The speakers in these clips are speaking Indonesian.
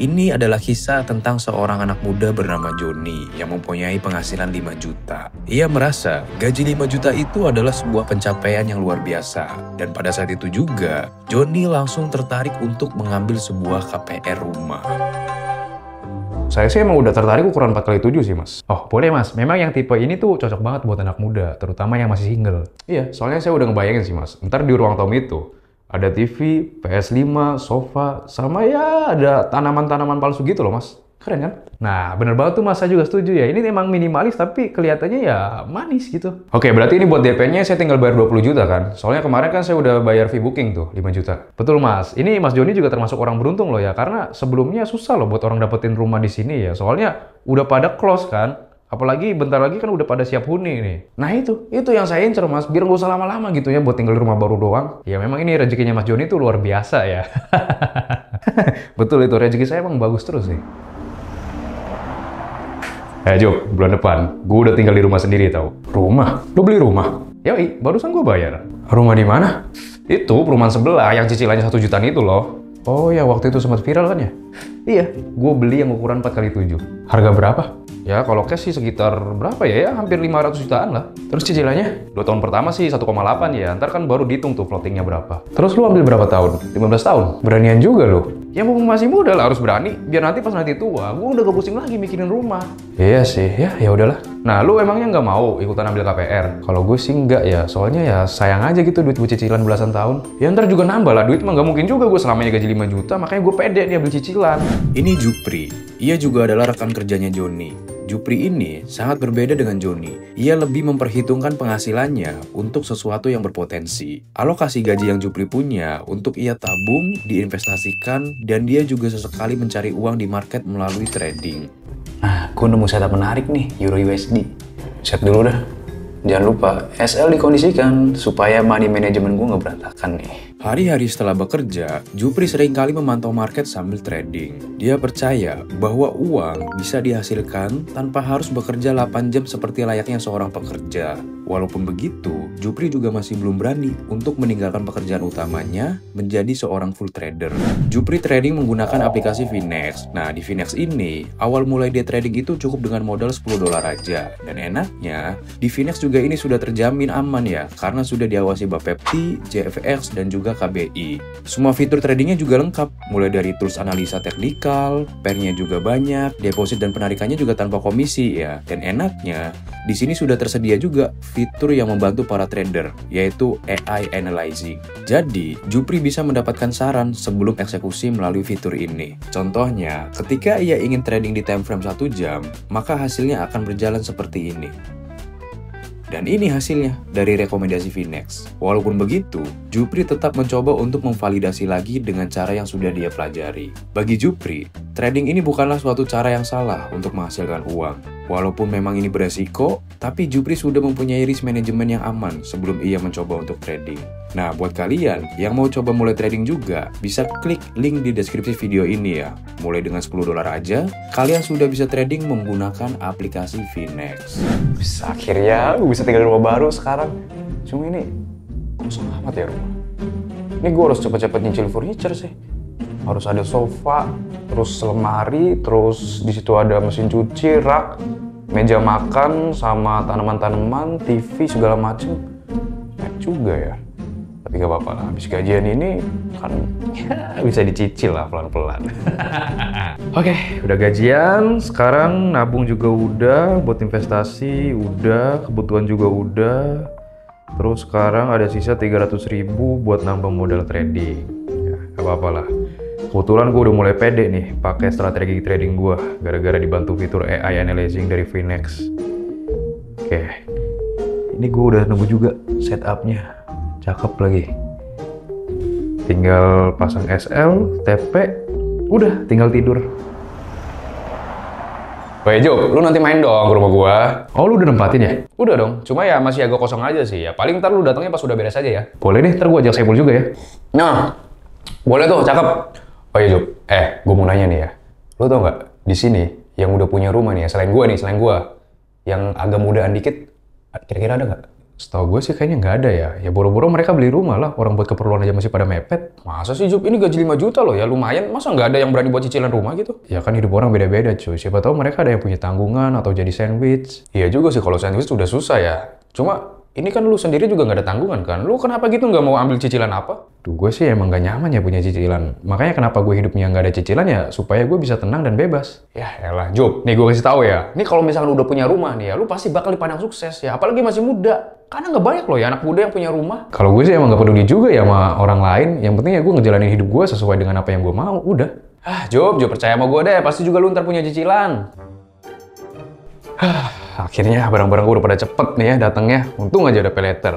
Ini adalah kisah tentang seorang anak muda bernama Joni yang mempunyai penghasilan 5 juta. Ia merasa gaji 5 juta itu adalah sebuah pencapaian yang luar biasa. Dan pada saat itu juga, Joni langsung tertarik untuk mengambil sebuah KPR rumah. Saya sih emang udah tertarik ukuran 4x7 sih, Mas. Oh, boleh, Mas. Memang yang tipe ini tuh cocok banget buat anak muda, terutama yang masih single. Iya, soalnya saya udah ngebayangin sih, Mas. Ntar di ruang tamu itu, ada TV, PS5, sofa, sama ya ada tanaman-tanaman palsu gitu loh, Mas. Keren kan? Nah, bener banget tuh, Mas. Saya juga setuju ya. Ini emang minimalis tapi kelihatannya ya manis gitu. Oke, berarti ini buat DP-nya saya tinggal bayar 20 juta kan? Soalnya kemarin kan saya udah bayar fee booking tuh, 5 juta. Betul, Mas. Ini Mas Joni juga termasuk orang beruntung loh ya. Karena sebelumnya susah loh buat orang dapetin rumah di sini ya. Soalnya udah pada close kan? Apalagi bentar lagi kan udah pada siap huni nih. Nah itu yang saya incer, Mas, biar nggak usah lama-lama gitu ya buat tinggal di rumah baru doang. Ya memang ini rezekinya Mas Joni tuh luar biasa ya. Betul itu, rezeki saya emang bagus terus sih. Jo, bulan depan gue udah tinggal di rumah sendiri tau. Rumah? Lu beli rumah? Yoi, barusan gue bayar. Rumah di mana? Itu perumahan sebelah yang cicilannya 1 jutaan itu loh. Oh ya, waktu itu sempat viral kan ya? Iya, gue beli yang ukuran 4x7. Harga berapa? Ya kalau cash sih sekitar berapa ya? Hampir 500 jutaan lah. Terus cicilannya? 2 tahun pertama sih 1,8 ya. Ntar kan baru dihitung tuh floatingnya berapa. Terus lu ambil berapa tahun? 15 tahun? Beranian juga lu. Ya mumpung masih muda lah harus berani. Biar nanti pas nanti tua, gue udah gak pusing lagi mikirin rumah. Iya sih, ya udahlah. Nah lu emangnya nggak mau ikutan ambil KPR? Kalau gue sih nggak ya. Soalnya ya sayang aja gitu duit gue cicilan belasan tahun. Ya ntar juga nambah lah. Duit mah nggak mungkin juga gue selamanya gaji 5 juta. Makanya gue pede dia beli cicilan. Ini Jupri. Ia juga adalah rekan kerjanya Joni. Jupri ini sangat berbeda dengan Joni. Ia lebih memperhitungkan penghasilannya untuk sesuatu yang berpotensi. Alokasi gaji yang Jupri punya untuk ia tabung, diinvestasikan, dan dia juga sesekali mencari uang di market melalui trading. Nah, gue nemu setup menarik nih, Euro USD. Set dulu dah. Jangan lupa, SL dikondisikan supaya money management gue nggak berantakan nih. Hari-hari setelah bekerja, Jupri seringkali memantau market sambil trading. Dia percaya bahwa uang bisa dihasilkan tanpa harus bekerja 8 jam seperti layaknya seorang pekerja. Walaupun begitu, Jupri juga masih belum berani untuk meninggalkan pekerjaan utamanya menjadi seorang full trader. Jupri trading menggunakan aplikasi Finex. Nah, di Finex ini, awal mulai dia trading itu cukup dengan modal $10 aja. Dan enaknya, di Finex juga ini sudah terjamin aman ya, karena sudah diawasi Bapepti, JFX, dan juga KBI. Semua fitur tradingnya juga lengkap, mulai dari tools analisa teknikal, pairnya juga banyak, deposit dan penarikannya juga tanpa komisi ya. Dan enaknya, di sini sudah tersedia juga fitur yang membantu para trader, yaitu AI Analyzing. Jadi, Jupri bisa mendapatkan saran sebelum eksekusi melalui fitur ini. Contohnya, ketika ia ingin trading di time frame 1 jam, maka hasilnya akan berjalan seperti ini. Dan ini hasilnya dari rekomendasi Finex. Walaupun begitu, Jupri tetap mencoba untuk memvalidasi lagi dengan cara yang sudah dia pelajari. Bagi Jupri, trading ini bukanlah suatu cara yang salah untuk menghasilkan uang. Walaupun memang ini beresiko, tapi Jupri sudah mempunyai risk management yang aman sebelum ia mencoba untuk trading. Nah, buat kalian yang mau coba mulai trading juga, bisa klik link di deskripsi video ini ya. Mulai dengan $10 aja, kalian sudah bisa trading menggunakan aplikasi Finex. Bisa akhirnya bisa tinggal di rumah baru sekarang. Cuma ini kosong amat ya rumah. Ini gue harus cepet-cepet nyicil furniture sih. Harus ada sofa, terus lemari, terus di situ ada mesin cuci, rak, meja makan, sama tanaman-tanaman, TV segala macem. Enak juga ya. Tapi gak apa-apa lah, habis gajian ini kan ya, bisa dicicil lah pelan-pelan. Oke, udah gajian, sekarang nabung juga udah, buat investasi udah, kebutuhan juga udah. Terus sekarang ada sisa 300.000 buat nambah modal trading. Ya, gak apa-apa lah. Kebetulan gue udah mulai pede nih pakai strategi trading gue gara-gara dibantu fitur AI Analyzing dari Finex. Oke, ini gue udah nemu juga setupnya. Cakep lagi. Tinggal pasang SL, TP, udah tinggal tidur. Woi Jo, lu nanti main dong ke rumah gua. Oh, lu udah nempatin ya? Udah dong, cuma ya masih agak kosong aja sih ya. Paling ntar lu datangnya pas udah beres aja ya. Boleh deh, ntar gue ajak Saiful juga ya. Nah, boleh tuh, cakep. Oh iya Jo, gue mau nanya nih ya. Lu tau nggak di sini yang udah punya rumah nih ya, selain gua, yang agak mudaan dikit, kira-kira ada nggak? Setahu gue sih kayaknya nggak ada ya. Ya boro-boro mereka beli rumah lah, orang buat keperluan aja masih pada mepet. Masa sih Jup, ini gaji 5 juta loh ya, lumayan. Masa nggak ada yang berani buat cicilan rumah gitu? Ya kan hidup orang beda-beda cuy. Siapa tahu mereka ada yang punya tanggungan atau jadi sandwich. Iya juga sih, kalau sandwich udah susah ya. Cuma ini kan lu sendiri juga nggak ada tanggungan kan? Lu kenapa gitu nggak mau ambil cicilan apa? Duh, gue sih emang gak nyaman ya punya cicilan. Makanya kenapa gue hidupnya nggak ada cicilan ya, supaya gue bisa tenang dan bebas. Ya elah Jup, nih gue kasih tahu ya. Nih kalau misalkan udah punya rumah nih ya, lu pasti bakal dipandang sukses ya. Apalagi masih muda. Karena nggak banyak loh ya anak muda yang punya rumah. Kalau gue sih emang gak peduli juga ya sama orang lain. Yang penting ya gue ngejalanin hidup gue sesuai dengan apa yang gue mau. Udah. Jup percaya sama gue deh. Pasti juga lu ntar punya cicilan. Akhirnya barang-barang gue udah pada cepet nih ya datangnya. Untung aja ada pay letter.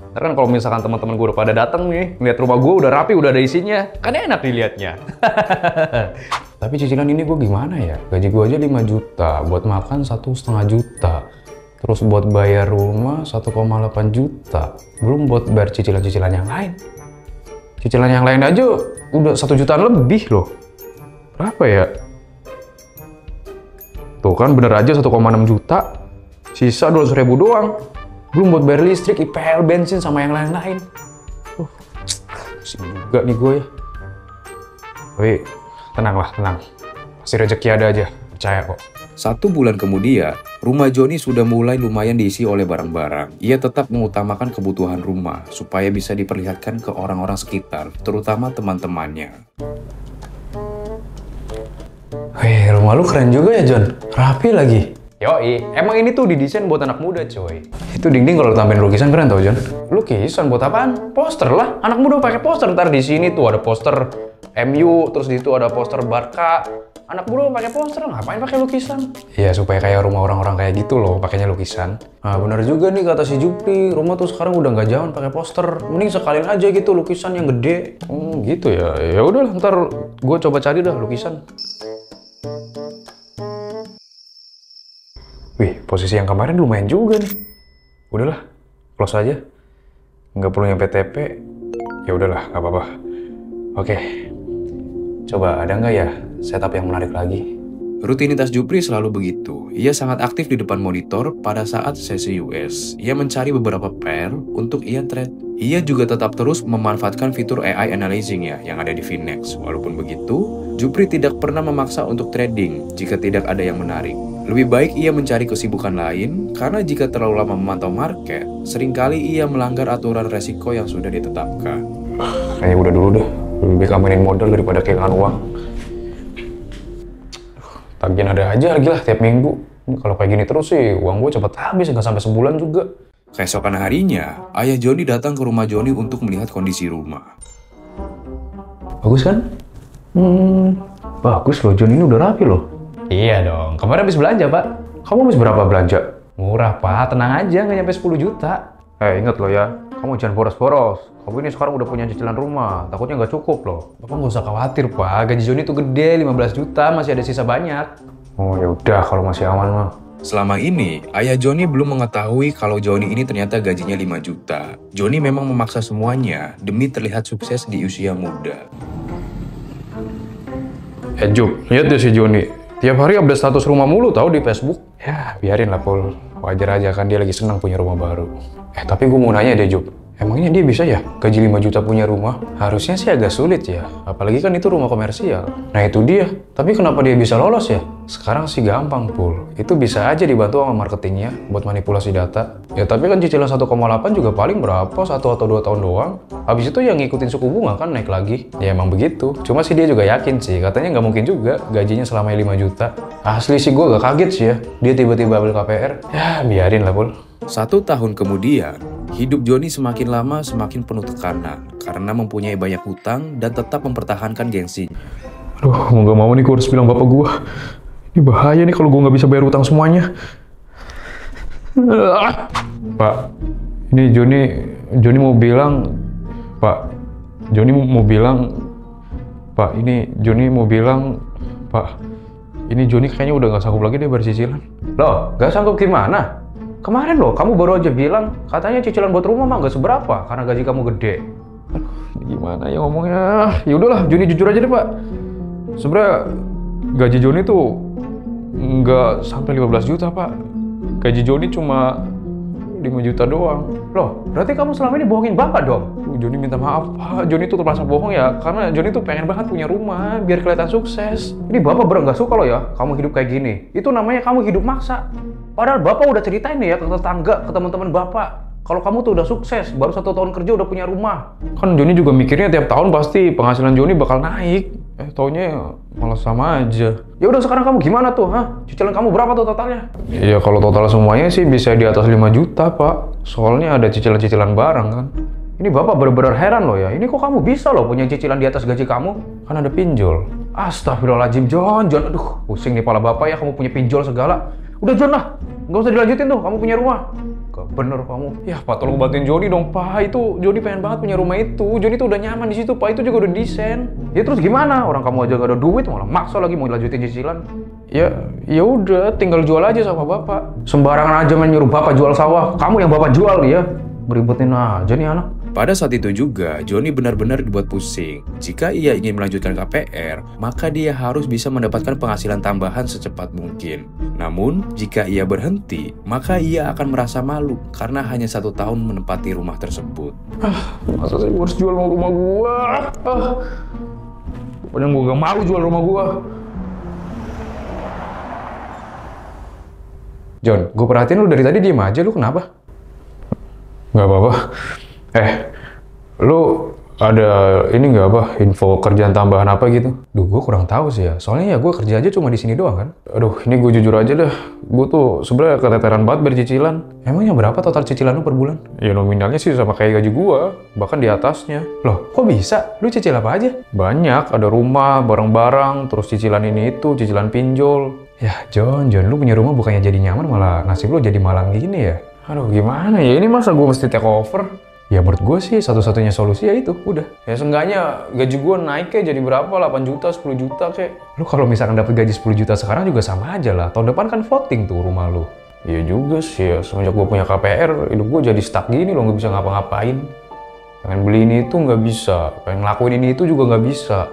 Ntar kan kalau misalkan teman-teman gue udah pada datang nih, ngeliat rumah gue udah rapi, udah ada isinya, kan enak dilihatnya. Tapi cicilan ini gue gimana ya? Gaji gue aja 5 juta, buat makan 1,5 juta. Terus buat bayar rumah 1,8 juta. Belum buat bayar cicilan-cicilan yang lain. Cicilan yang lain aja udah 1 jutaan lebih loh. Berapa ya? Tuh kan bener aja 1,6 juta. Sisa 200.000 doang. Belum buat bayar listrik, IPL, bensin, sama yang lain-lain. Pusing juga nih gue ya. Tapi tenanglah, tenang. Pasti rezeki ada aja, percaya kok. 1 bulan kemudian, rumah Joni sudah mulai lumayan diisi oleh barang-barang. Ia tetap mengutamakan kebutuhan rumah supaya bisa diperlihatkan ke orang-orang sekitar, terutama teman-temannya. Wih, rumah lu keren juga ya John, rapi lagi. Yoi, emang ini tuh didesain buat anak muda coy. Itu dinding kalau tambahin lukisan keren tau John. Lukisan buat apaan? Poster lah, anak muda pakai poster. Ntar di sini tuh ada poster MU, terus di situ ada poster Barca. Anak muda pakai poster, ngapain pakai lukisan? Iya, supaya kayak rumah orang-orang kayak gitu loh, pakainya lukisan. Nah, bener juga nih kata si Jupri, rumah tuh sekarang udah nggak zaman pakai poster. Mending sekalian aja gitu lukisan yang gede. Gitu ya. Ya udah, ntar gue coba cari dah lukisan. Wih, posisi yang kemarin lumayan juga nih. Udahlah, close aja. Nggak perlu nyampe TP. Ya udahlah, nggak apa-apa. Oke, coba ada nggak ya setup yang menarik lagi? Rutinitas Jupri selalu begitu. Ia sangat aktif di depan monitor pada saat sesi US. Ia mencari beberapa pair untuk ia trade. Ia juga tetap terus memanfaatkan fitur AI analyzing ya yang ada di Finex. Walaupun begitu, Jupri tidak pernah memaksa untuk trading jika tidak ada yang menarik. Lebih baik ia mencari kesibukan lain, karena jika terlalu lama memantau market, seringkali ia melanggar aturan resiko yang sudah ditetapkan. Kayaknya udah dulu deh, lebih baik amanin modal daripada kehilangan uang. Tagihan ada aja lagi lah tiap minggu. Kalau kayak gini terus sih, uang gue cepet habis, nggak sampai sebulan juga. Keesokan harinya, ayah Joni datang ke rumah Joni untuk melihat kondisi rumah. Bagus kan? Bagus loh, Joni ini udah rapi loh. Iya dong, kemarin habis belanja pak. Kamu habis berapa belanja? Murah pak, tenang aja, nggak nyampe 10 juta. Ingat loh ya, kamu jangan boros-boros. Kamu ini sekarang udah punya cicilan rumah, takutnya nggak cukup loh. Bapak nggak usah khawatir pak, gaji Joni tuh gede, 15 juta, masih ada sisa banyak. Oh ya udah, kalau masih aman mah. Selama ini, ayah Joni belum mengetahui kalau Joni ini ternyata gajinya 5 juta. Joni memang memaksa semuanya demi terlihat sukses di usia muda. Jup, lihat deh si Joni. Tiap hari update status rumah mulu tahu di Facebook. Ya, biarin lah Pul. Wajar aja kan dia lagi senang punya rumah baru. Tapi gue mau nanya deh Jup. Emangnya dia bisa ya gaji 5 juta punya rumah? Harusnya sih agak sulit ya. Apalagi kan itu rumah komersial. Nah itu dia. Tapi kenapa dia bisa lolos ya? Sekarang sih gampang Pul. Itu bisa aja dibantu sama marketingnya buat manipulasi data. Ya tapi kan cicilan 1,8 juga paling berapa? 1 atau 2 tahun doang. Habis itu yang ngikutin suku bunga kan naik lagi. Ya emang begitu. Cuma sih dia juga yakin sih. Katanya nggak mungkin juga gajinya selama 5 juta. Asli sih gue gak kaget sih ya. Dia tiba-tiba ambil KPR. Ya biarin lah Pul. 1 tahun kemudian, hidup Joni semakin lama semakin penuh tekanan karena mempunyai banyak hutang dan tetap mempertahankan gengsi. Aduh, mau gak mau nih gue harus bilang bapak gue. Ini bahaya nih kalau gue nggak bisa bayar hutang semuanya. Pak, ini Joni mau bilang, Pak, Joni mau bilang, Pak, ini Joni mau bilang, Pak, ini Joni kayaknya udah nggak sanggup lagi deh bayar cicilan. Loh, nggak sanggup gimana? Kemarin loh, kamu baru aja bilang katanya cicilan buat rumah mah nggak seberapa karena gaji kamu gede. Aduh, gimana ya ngomongnya? Ya udahlah, Joni jujur aja deh Pak. Sebenarnya gaji Joni tuh nggak sampai 15 juta Pak. Gaji Joni cuma 5 juta doang. Loh, berarti kamu selama ini bohongin bapak dong? Joni minta maaf, Pak. Joni tuh terpaksa bohong ya, karena Joni tuh pengen banget punya rumah, biar kelihatan sukses. Ini bapak bener nggak suka loh ya, kamu hidup kayak gini. Itu namanya kamu hidup maksa. Padahal bapak udah ceritain nih ya ke tetangga, ke teman-teman bapak. Kalau kamu tuh udah sukses, baru 1 tahun kerja udah punya rumah. Kan Joni juga mikirnya tiap tahun pasti penghasilan Joni bakal naik. Taunya malah sama aja. Ya udah sekarang kamu gimana tuh, ha? Cicilan kamu berapa tuh totalnya? Iya kalau total semuanya sih bisa di atas 5 juta, Pak. Soalnya ada cicilan-cicilan barang kan. Ini bapak bener-bener heran loh ya. Ini kok kamu bisa loh punya cicilan di atas gaji kamu? Kan ada pinjol. Astagfirullahaladzim, Jon. Aduh, pusing nih kepala bapak ya, kamu punya pinjol segala. Udah Jon lah, nggak usah dilanjutin tuh, kamu punya rumah. Gak bener kamu. Ya Pak, tolong bantuin Joni dong Pak. Itu Joni pengen banget punya rumah itu. Joni tuh udah nyaman di situ Pak. Itu juga udah desain. Ya terus gimana? Orang kamu aja gak ada duit, malah maksa lagi mau lanjutin cicilan. Ya udah, tinggal jual aja sama bapak. Sembarangan aja menyuruh bapak jual sawah. Kamu yang bapak jual ya. Ngeribetin aja nih anak. Pada saat itu juga, Joni benar-benar dibuat pusing. Jika ia ingin melanjutkan KPR, maka dia harus bisa mendapatkan penghasilan tambahan secepat mungkin. Namun, jika ia berhenti, maka ia akan merasa malu karena hanya 1 tahun menempati rumah tersebut. Masa sih gue harus jual rumah gua? Pokoknya gue gak mau jual rumah gua. Jon, gue perhatiin lu dari tadi diem aja, lu kenapa? Gak apa-apa. Lu ada ini nggak apa info kerjaan tambahan apa gitu? Duh, gue kurang tahu sih ya. Soalnya ya gue kerja aja cuma di sini doang kan. Aduh, ini gue jujur aja dah. Gue tuh sebenarnya keteteran banget bercicilan. Emangnya berapa total cicilan lu per bulan? Ya nominalnya sih sama kayak gaji gue, bahkan di atasnya. Loh, kok bisa? Lu cicil apa aja? Banyak, ada rumah, barang-barang, terus cicilan ini itu, cicilan pinjol. Ya, Jon, lu punya rumah bukannya jadi nyaman, malah nasib lu jadi malang gini ya. Aduh, gimana ya? Ini masa gue mesti take over? Ya menurut gue sih satu-satunya solusi ya itu, udah. Ya seenggaknya gaji gue naik kayak jadi berapa, 8 juta, 10 juta kayak. Lu kalau misalkan dapet gaji 10 juta sekarang juga sama aja lah. Tahun depan kan voting tuh rumah lu. Iya juga sih ya, semenjak gue punya KPR, hidup gue jadi stuck gini loh, nggak bisa ngapa-ngapain. Pengen beli ini itu nggak bisa, pengen ngelakuin ini itu juga nggak bisa.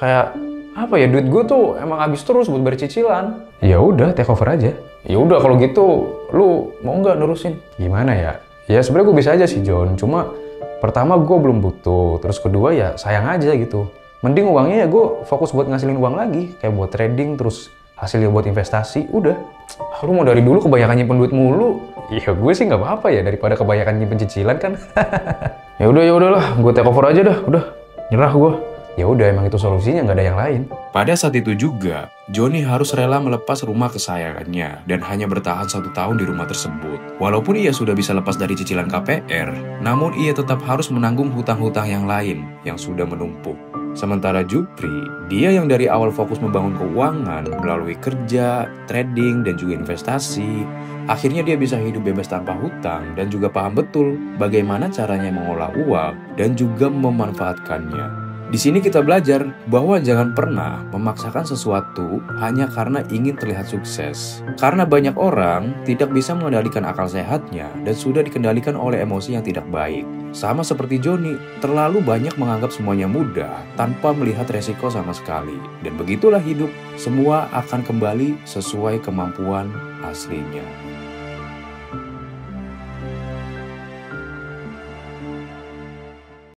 Kayak apa ya, duit gue tuh emang habis terus buat bayar cicilan. Ya udah, take over aja. Ya udah kalau gitu, lu mau nggak nerusin? Gimana ya? Ya sebenarnya gue bisa aja sih Jon, cuma pertama gue belum butuh, terus kedua ya sayang aja gitu. Mending uangnya ya gue fokus buat ngasilin uang lagi, kayak buat trading, terus hasilnya buat investasi, udah. Lu mau dari dulu kebanyakan nyimpen duit mulu? Ya gue sih nggak apa-apa ya, daripada kebanyakan nyimpen cicilan kan. Ya udahlah, gue take over aja dah, udah nyerah gue. Ya udah, emang itu solusinya, nggak ada yang lain. Pada saat itu juga, Joni harus rela melepas rumah kesayangannya dan hanya bertahan 1 tahun di rumah tersebut. Walaupun ia sudah bisa lepas dari cicilan KPR, namun ia tetap harus menanggung hutang-hutang yang lain yang sudah menumpuk. Sementara Jupri, dia yang dari awal fokus membangun keuangan melalui kerja, trading, dan juga investasi, akhirnya dia bisa hidup bebas tanpa hutang dan juga paham betul bagaimana caranya mengolah uang dan juga memanfaatkannya. Di sini kita belajar bahwa jangan pernah memaksakan sesuatu hanya karena ingin terlihat sukses. Karena banyak orang tidak bisa mengendalikan akal sehatnya dan sudah dikendalikan oleh emosi yang tidak baik. Sama seperti Joni, terlalu banyak menganggap semuanya mudah tanpa melihat resiko sama sekali. Dan begitulah hidup, semua akan kembali sesuai kemampuan aslinya.